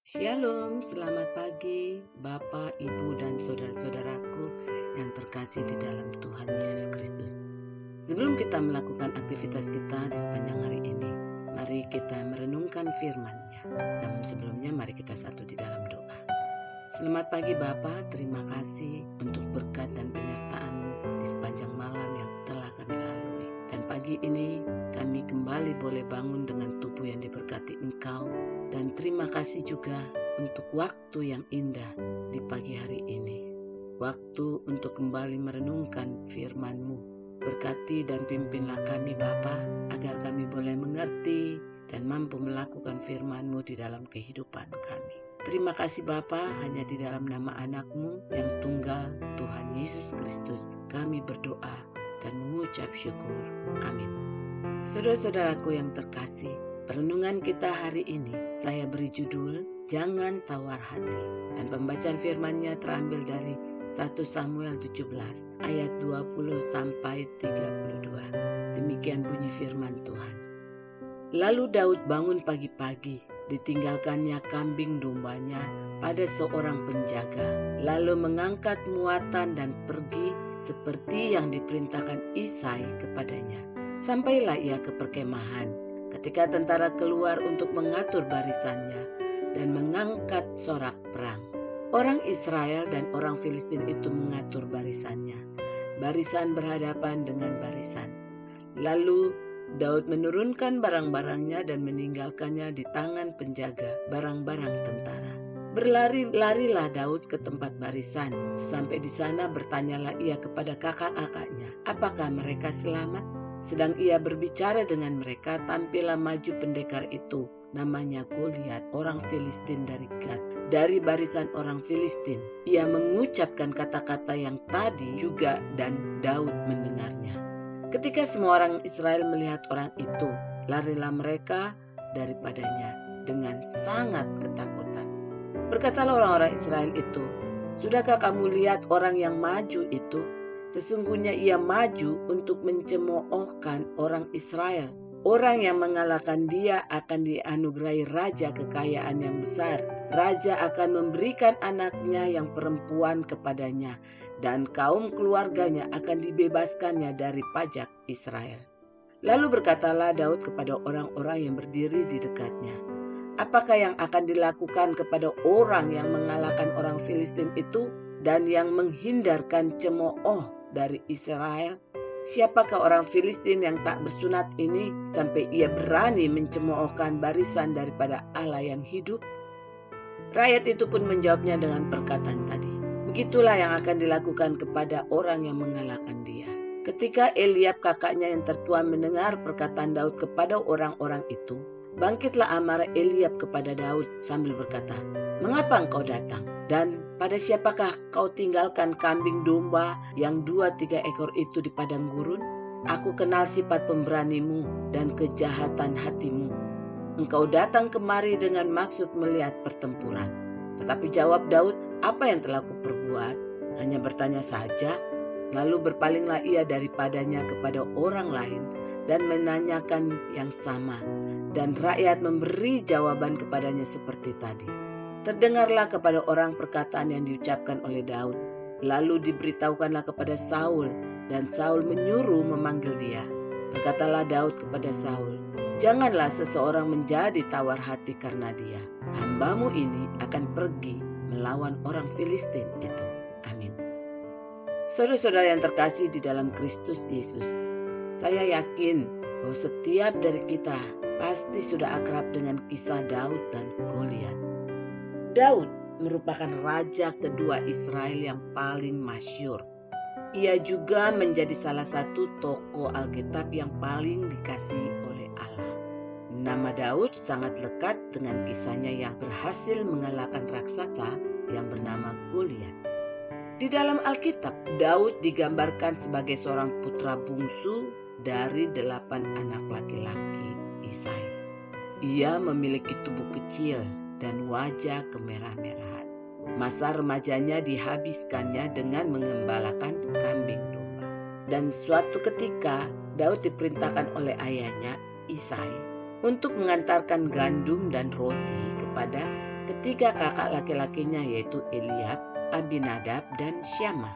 Shalom, selamat pagi Bapak, Ibu, dan saudara-saudaraku yang terkasih di dalam Tuhan Yesus Kristus. Sebelum kita melakukan aktivitas kita di sepanjang hari ini, mari kita merenungkan firman-Nya. Namun sebelumnya mari kita satu di dalam doa. Selamat pagi Bapak, terima kasih untuk berkat dan penyertaan-Mu di sepanjang malam yang telah kami lalui. Dan pagi ini kami kembali boleh bangun dengan tubuh yang diberkati Engkau. Dan terima kasih juga untuk waktu yang indah di pagi hari ini. Waktu untuk kembali merenungkan firman-Mu. Berkati dan pimpinlah kami Bapa, agar kami boleh mengerti dan mampu melakukan firman-Mu di dalam kehidupan kami. Terima kasih Bapa, hanya di dalam nama anak-Mu yang tunggal, Tuhan Yesus Kristus, kami berdoa dan mengucap syukur. Amin. Saudara-saudaraku yang terkasih, perenungan kita hari ini saya beri judul Jangan Tawar Hati, dan pembacaan firman-Nya terambil dari 1 Samuel 17 ayat 20 sampai 32. Demikian bunyi firman Tuhan. Lalu Daud bangun pagi-pagi, ditinggalkannya kambing dombanya pada seorang penjaga, lalu mengangkat muatan dan pergi seperti yang diperintahkan Isai kepadanya. Sampailah ia ke perkemahan, ketika tentara keluar untuk mengatur barisannya dan mengangkat sorak perang. Orang Israel dan orang Filistin itu mengatur barisannya. Barisan berhadapan dengan barisan. Lalu Daud menurunkan barang-barangnya dan meninggalkannya di tangan penjaga barang-barang tentara. Berlari-larilah Daud ke tempat barisan. Sampai di sana bertanyalah ia kepada kakak-kakaknya, apakah mereka selamat? Sedang ia berbicara dengan mereka, tampillah maju pendekar itu, namanya Goliat, orang Filistin dari Gat, dari barisan orang Filistin. Ia mengucapkan kata-kata yang tadi juga dan Daud mendengarnya. Ketika semua orang Israel melihat orang itu, larilah mereka daripadanya dengan sangat ketakutan. Berkatalah orang-orang Israel itu, sudahkah kamu lihat orang yang maju itu? Sesungguhnya ia maju untuk mencemoohkan orang Israel. Orang yang mengalahkan dia akan dianugerahi raja kekayaan yang besar. Raja akan memberikan anaknya yang perempuan kepadanya, dan kaum keluarganya akan dibebaskannya dari pajak Israel. Lalu berkatalah Daud kepada orang-orang yang berdiri di dekatnya, apakah yang akan dilakukan kepada orang yang mengalahkan orang Filistin itu dan yang menghindarkan cemooh dari Israel? Siapakah orang Filistin yang tak bersunat ini sampai ia berani mencemoohkan barisan daripada Allah yang hidup? Rakyat itu pun menjawabnya dengan perkataan tadi, begitulah yang akan dilakukan kepada orang yang mengalahkan dia. Ketika Eliab kakaknya yang tertua mendengar perkataan Daud kepada orang-orang itu, bangkitlah amarah Eliab kepada Daud sambil berkata, mengapa engkau datang? Dan pada siapakah kau tinggalkan kambing domba yang 2-3 ekor itu di padang gurun? Aku kenal sifat pemberanimu dan kejahatan hatimu. Engkau datang kemari dengan maksud melihat pertempuran. Tetapi jawab Daud, apa yang telah kuperbuat? Hanya bertanya saja. Lalu berpalinglah ia daripadanya kepada orang lain dan menanyakan yang sama. Dan rakyat memberi jawaban kepadanya seperti tadi. Terdengarlah kepada orang perkataan yang diucapkan oleh Daud. Lalu diberitahukanlah kepada Saul, dan Saul menyuruh memanggil dia. Berkatalah Daud kepada Saul, janganlah seseorang menjadi tawar hati karena dia. Hambamu ini akan pergi melawan orang Filistin itu. Amin. Saudara-saudara yang terkasih di dalam Kristus Yesus, saya yakin bahwa setiap dari kita pasti sudah akrab dengan kisah Daud dan Goliat. Daud merupakan raja kedua Israel yang paling masyhur. Ia juga menjadi salah satu tokoh Alkitab yang paling dikasihi oleh Allah. Nama Daud sangat lekat dengan kisahnya yang berhasil mengalahkan raksasa yang bernama Goliat. Di dalam Alkitab, Daud digambarkan sebagai seorang putra bungsu dari 8 anak laki-laki Isai. Ia memiliki tubuh kecil dan wajah kemerah-merahan. Masa remajanya dihabiskannya dengan mengembalakan kambing domba. Dan suatu ketika Daud diperintahkan oleh ayahnya Isai untuk mengantarkan gandum dan roti kepada ketiga kakak laki-lakinya yaitu Eliab, Abinadab, dan Syama.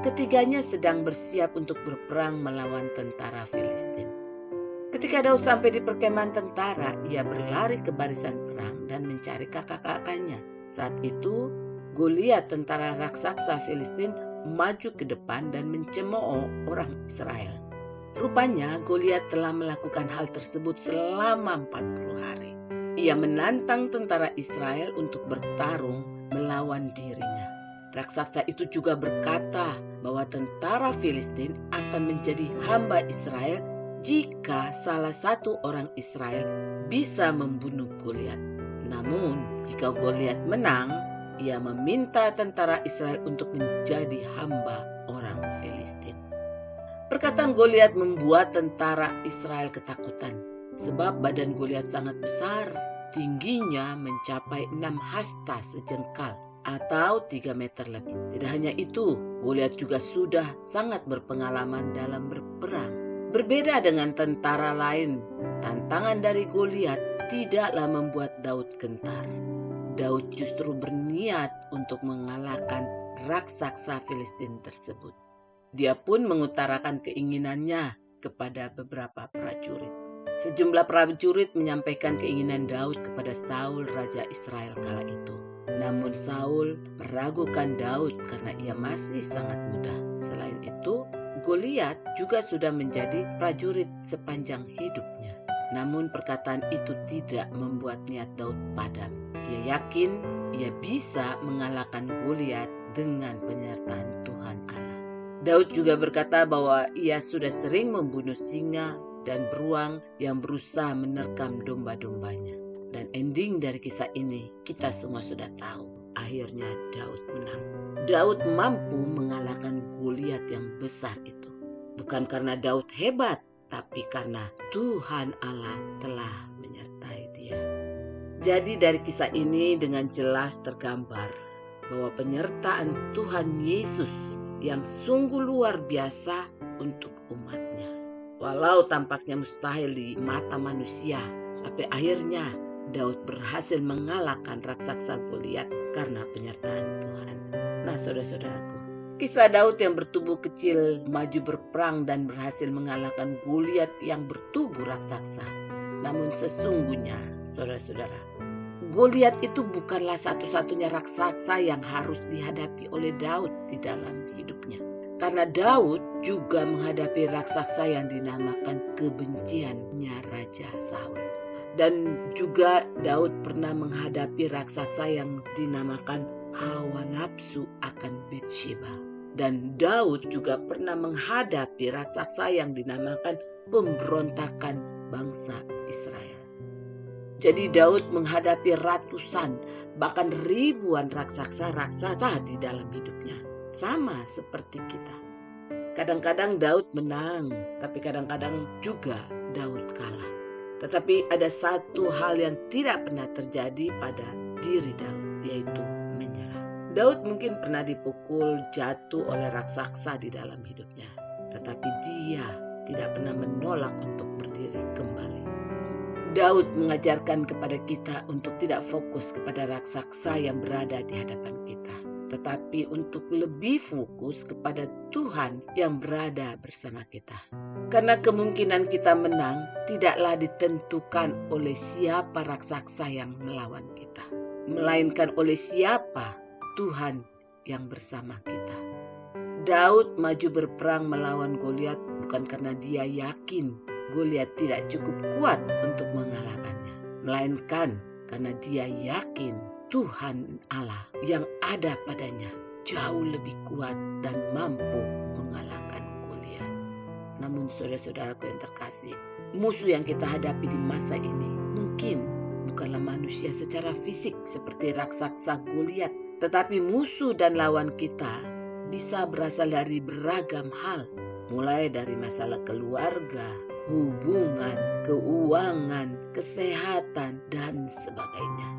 Ketiganya sedang bersiap untuk berperang melawan tentara Filistin. Ketika Daud sampai di perkemahan tentara, ia berlari ke barisan perang dan mencari kakak-kakaknya. Saat itu, Goliat tentara raksasa Filistin maju ke depan dan mencemooh orang Israel. Rupanya Goliat telah melakukan hal tersebut selama 40 hari. Ia menantang tentara Israel untuk bertarung melawan dirinya. Raksasa itu juga berkata bahwa tentara Filistin akan menjadi hamba Israel jika salah satu orang Israel bisa membunuh Goliat. Namun, jika Goliat menang, ia meminta tentara Israel untuk menjadi hamba orang Filistin. Perkataan Goliat membuat tentara Israel ketakutan, sebab badan Goliat sangat besar, tingginya mencapai 6 hasta sejengkal atau 3 meter lebih. Tidak hanya itu, Goliat juga sudah sangat berpengalaman dalam berperang. Berbeda dengan tentara lain, tantangan dari Goliat tidaklah membuat Daud gentar. Daud justru berniat untuk mengalahkan raksasa Filistin tersebut. Dia pun mengutarakan keinginannya kepada beberapa prajurit. Sejumlah prajurit menyampaikan keinginan Daud kepada Saul, raja Israel kala itu. Namun Saul meragukan Daud karena ia masih sangat muda. Selain itu, Goliat juga sudah menjadi prajurit sepanjang hidupnya. Namun perkataan itu tidak membuat niat Daud padam. Ia yakin ia bisa mengalahkan Goliat dengan penyertaan Tuhan Allah. Daud juga berkata bahwa ia sudah sering membunuh singa dan beruang yang berusaha menerkam domba-dombanya. Dan ending dari kisah ini kita semua sudah tahu. Akhirnya Daud menang. Daud mampu mengalahkan Goliat yang besar itu. Bukan karena Daud hebat, tapi karena Tuhan Allah telah menyertai dia. Jadi dari kisah ini dengan jelas tergambar bahwa penyertaan Tuhan Yesus yang sungguh luar biasa untuk umatnya. Walau tampaknya mustahil di mata manusia, tapi akhirnya Daud berhasil mengalahkan raksasa Goliat karena penyertaan Tuhan. Nah, saudara-saudaraku, kisah Daud yang bertubuh kecil maju berperang dan berhasil mengalahkan Goliat yang bertubuh raksasa. Namun sesungguhnya, saudara-saudara, Goliat itu bukanlah satu-satunya raksasa yang harus dihadapi oleh Daud di dalam hidupnya. Karena Daud juga menghadapi raksasa yang dinamakan kebenciannya Raja Saul. Dan juga Daud pernah menghadapi raksasa yang dinamakan hawa nafsu akan Batsheba. Dan Daud juga pernah menghadapi raksasa yang dinamakan pemberontakan bangsa Israel. Jadi Daud menghadapi ratusan bahkan ribuan raksasa-raksasa di dalam hidupnya. Sama seperti kita. Kadang-kadang Daud menang, tapi kadang-kadang juga Daud kalah. Tetapi ada satu hal yang tidak pernah terjadi pada diri Daud, yaitu menyerah. Daud mungkin pernah dipukul, jatuh oleh raksasa di dalam hidupnya. Tetapi dia tidak pernah menolak untuk berdiri kembali. Daud mengajarkan kepada kita untuk tidak fokus kepada raksasa yang berada di hadapan kita, tetapi untuk lebih fokus kepada Tuhan yang berada bersama kita. Karena kemungkinan kita menang tidaklah ditentukan oleh siapa raksasa yang melawan kita, melainkan oleh siapa Tuhan yang bersama kita. Daud maju berperang melawan Goliat bukan karena dia yakin Goliat tidak cukup kuat untuk mengalahkannya, melainkan karena dia yakin Tuhan Allah yang ada padanya jauh lebih kuat dan mampu mengalahkan Goliat. Namun saudara-saudaraku yang terkasih, musuh yang kita hadapi di masa ini mungkin bukanlah manusia secara fisik seperti raksasa Goliat, tetapi musuh dan lawan kita bisa berasal dari beragam hal, mulai dari masalah keluarga, hubungan, keuangan, kesehatan, dan sebagainya.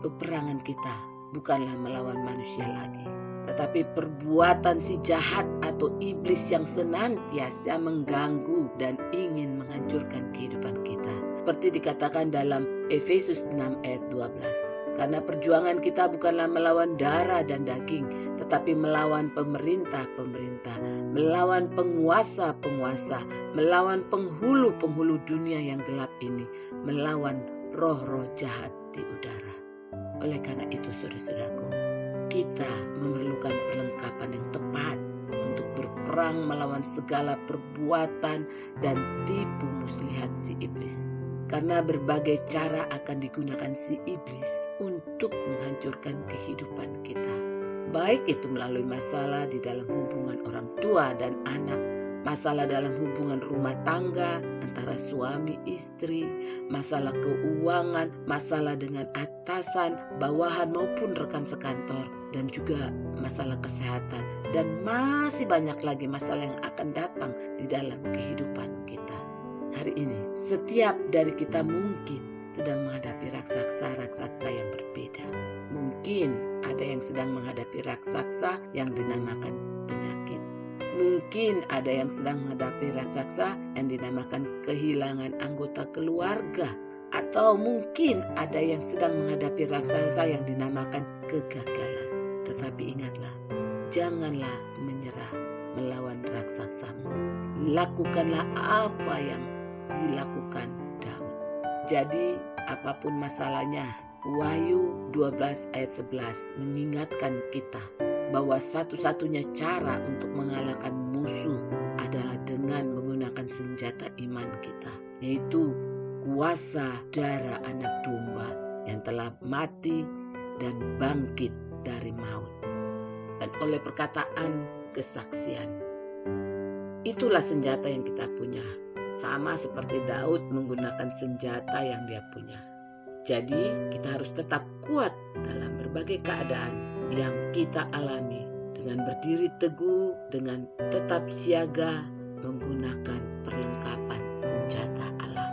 Peperangan kita bukanlah melawan manusia lagi, tetapi perbuatan si jahat atau iblis yang senantiasa mengganggu dan ingin menghancurkan kehidupan kita. Seperti dikatakan dalam Efesus 6 ayat 12. Karena perjuangan kita bukanlah melawan darah dan daging, tetapi melawan pemerintah-pemerintah, melawan penguasa-penguasa, melawan penghulu-penghulu dunia yang gelap ini, melawan roh-roh jahat di udara. Oleh karena itu, saudara-saudaraku, kita memerlukan perlengkapan yang tepat untuk berperang melawan segala perbuatan dan tipu muslihat si iblis. Karena berbagai cara akan digunakan si iblis untuk menghancurkan kehidupan kita. Baik itu melalui masalah di dalam hubungan orang tua dan anak, masalah dalam hubungan rumah tangga antara suami istri, masalah keuangan, masalah dengan atasan, bawahan maupun rekan sekantor, dan juga masalah kesehatan, dan masih banyak lagi masalah yang akan datang di dalam kehidupan kita. Hari ini, setiap dari kita mungkin sedang menghadapi raksasa-raksasa yang berbeda. Mungkin ada yang sedang menghadapi raksasa yang dinamakan penyakit. Mungkin ada yang sedang menghadapi raksasa yang dinamakan kehilangan anggota keluarga. Atau mungkin ada yang sedang menghadapi raksasa yang dinamakan kegagalan. Tetapi ingatlah, janganlah menyerah melawan raksasamu. Lakukanlah apa yang dilakukan Daud. Jadi apapun masalahnya, Wahyu 12 ayat 11 mengingatkan kita bahwa satu-satunya cara untuk mengalahkan musuh adalah dengan menggunakan senjata iman kita, yaitu kuasa darah anak domba yang telah mati dan bangkit dari maut, dan oleh perkataan kesaksian. Itulah senjata yang kita punya, sama seperti Daud menggunakan senjata yang dia punya. Jadi kita harus tetap kuat dalam berbagai keadaan yang kita alami, dengan berdiri teguh, dengan tetap siaga, menggunakan perlengkapan senjata Allah.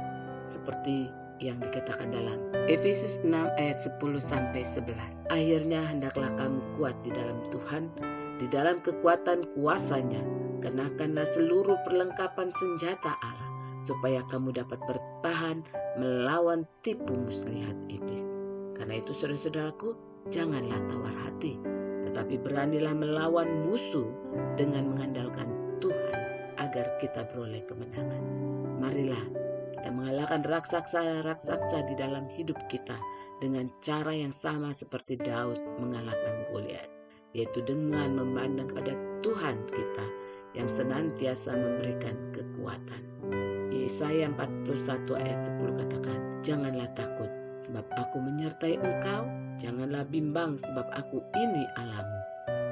Seperti yang dikatakan dalam Efesus 6 ayat 10-11. Akhirnya hendaklah kamu kuat di dalam Tuhan, di dalam kekuatan kuasa-Nya. Kenakanlah seluruh perlengkapan senjata Allah, supaya kamu dapat bertahan melawan tipu muslihat iblis. Karena itu, saudara-saudaraku, janganlah tawar hati, tetapi beranilah melawan musuh dengan mengandalkan Tuhan agar kita beroleh kemenangan. Marilah kita mengalahkan raksasa-raksasa di dalam hidup kita dengan cara yang sama seperti Daud mengalahkan Goliat, yaitu dengan memandang kepada Tuhan kita yang senantiasa memberikan kekuatan. Yesaya 41 ayat 10 katakan, janganlah takut sebab aku menyertai engkau, janganlah bimbang sebab aku ini Allahmu.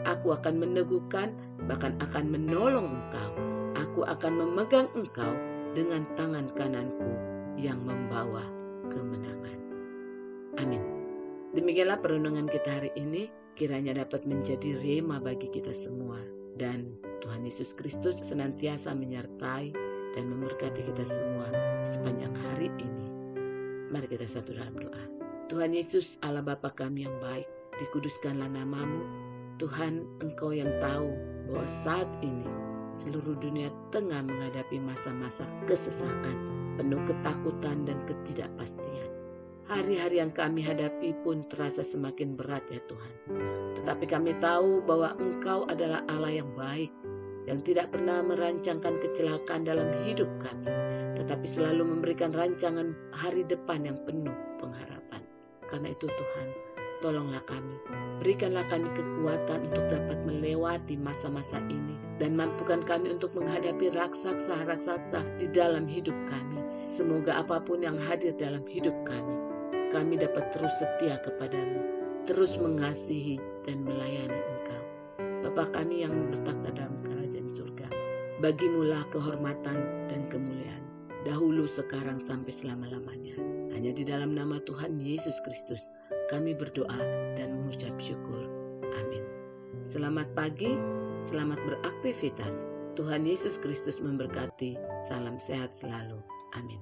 Aku akan meneguhkan, bahkan akan menolong engkau. Aku akan memegang engkau dengan tangan kananku yang membawa kemenangan. Amin. Demikianlah perenungan kita hari ini, kiranya dapat menjadi rema bagi kita semua. Dan Tuhan Yesus Kristus senantiasa menyertai dan memberkati kita semua sepanjang hari ini. Mari kita satu dalam doa. Tuhan Yesus, Allah Bapa kami yang baik, dikuduskanlah namamu. Tuhan, Engkau yang tahu bahwa saat ini seluruh dunia tengah menghadapi masa-masa kesesakan, penuh ketakutan dan ketidakpastian. Hari-hari yang kami hadapi pun terasa semakin berat ya Tuhan. Tetapi kami tahu bahwa Engkau adalah Allah yang baik, yang tidak pernah merancangkan kecelakaan dalam hidup kami, tetapi selalu memberikan rancangan hari depan yang penuh pengharapan. Karena itu Tuhan, tolonglah kami, berikanlah kami kekuatan untuk dapat melewati masa-masa ini, dan mampukan kami untuk menghadapi raksasa-raksasa di dalam hidup kami. Semoga apapun yang hadir dalam hidup kami dapat terus setia kepadamu, terus mengasihi dan melayani Engkau. Bapa kami yang bertakhta dalam kerajaan surga, bagimulah kehormatan dan kemuliaan, dahulu, sekarang, sampai selama-lamanya. Hanya di dalam nama Tuhan Yesus Kristus kami berdoa dan mengucap syukur. Amin. Selamat pagi, selamat beraktivitas. Tuhan Yesus Kristus memberkati. Salam sehat selalu. Amin.